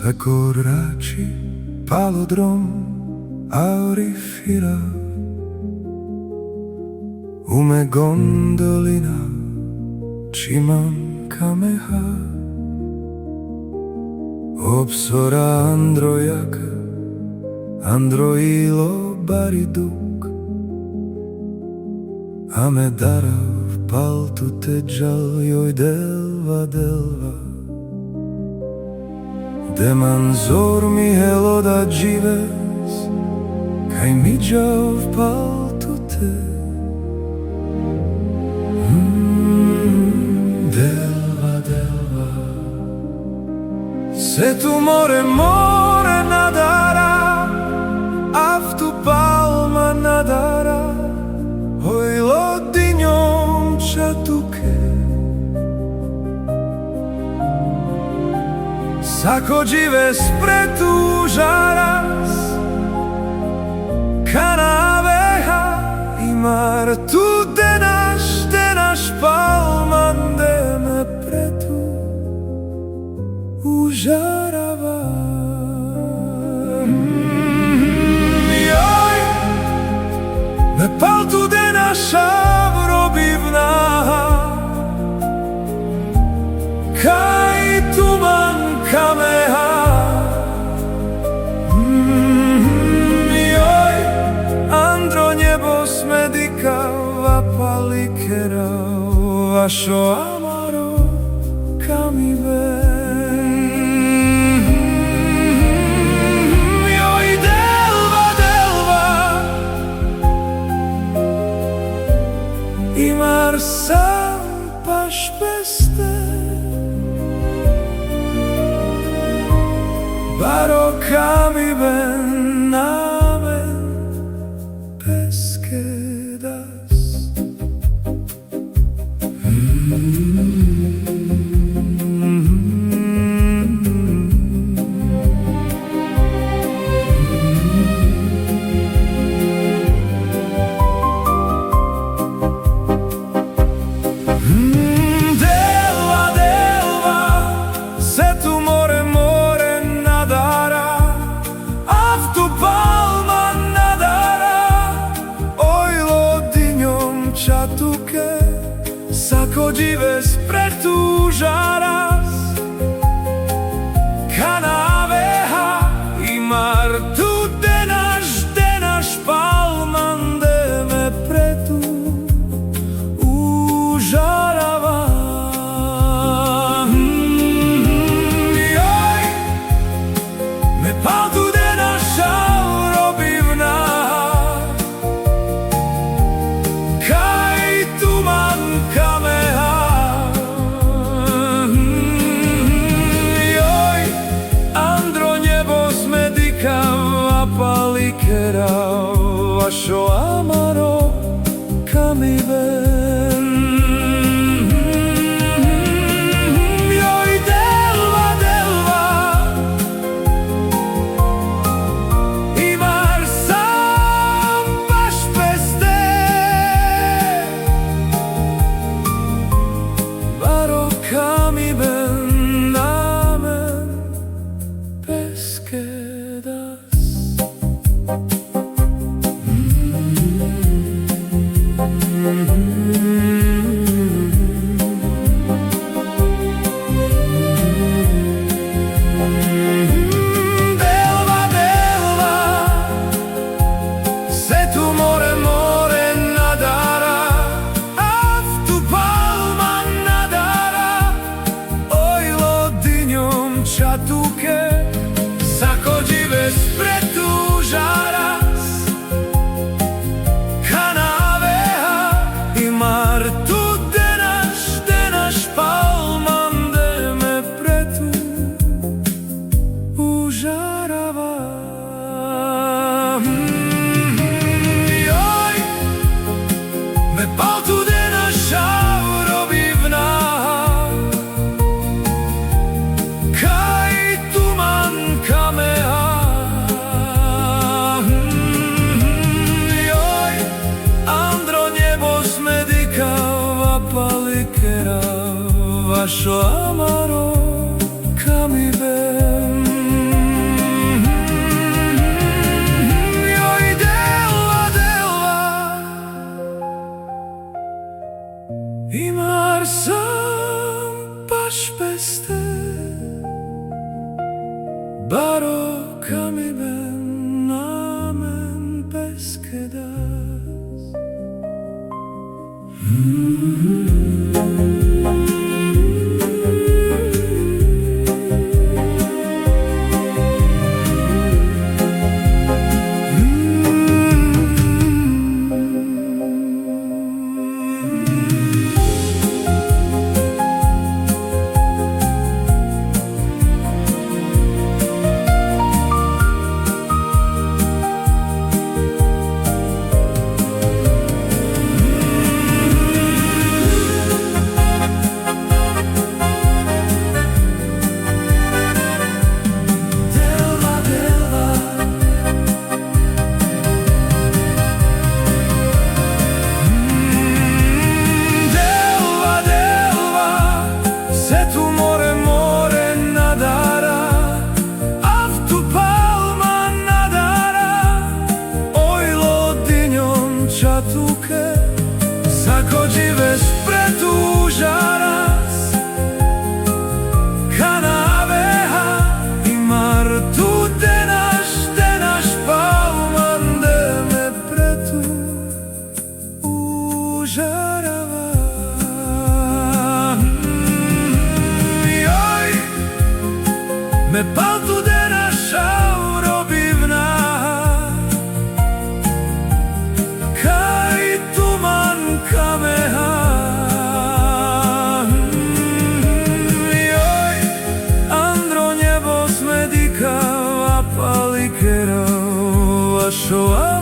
sako, rači, palodrom, aurifera, ume gondolina, čiman kameha, opsora androjaka, androilo bariduk, ame darav paltu teđal, joj delva, delva. Deman zor mi helo da džives, kaj mi džav paltu te. Delva, delva, se tu more, more nadara, aftu palma nadara, oj lodinjom čatuke. Sako džives pretužaras, kanaveha imar tu denaš palman de me pretu užarava. Joj, me paltu denaša vrobivna, kaj tuman kameha. Joj, andro njebo smedika vapalikera, vašo amaro kami ven. Joj, delva, delva, imar sam paš peste, baro kami ven namen peskedas. Delva, delva, se tu more, more nadara, aftu palma nadara, oj lodinjom čatuke. Sako džives pretužaras, kanaveha imar tu denaš palman de me pretu užarava. Joj, me paltu denaša vrobivna, kaj tuman kameha. Joj, andro njebo smedika vapalikera, vašo amaro kami ven. Joj, delva, delva, imar sam baš peste, baro kami ven namen peskedas. Delva, delva, se tu more, more nadara, aftu palma nadara, oj lodinjom čatuke. Sako džives pretužaras, kanaveha imar tu denaš palman de me pretu užarava. Joj, me paltu denaša vrobivna, kaj tuman kameha. Joj, andro njebo smedika vapalikera, vašo amaro kami ven. Taş beste Baro kami ben namen peskedas. Sako dzives pretužaras Kanaveha I martu denaš palman de me pretu užarava. Joj, me paltu denaš aurobivna Joj, andro njebo smedika Vapalikera vašo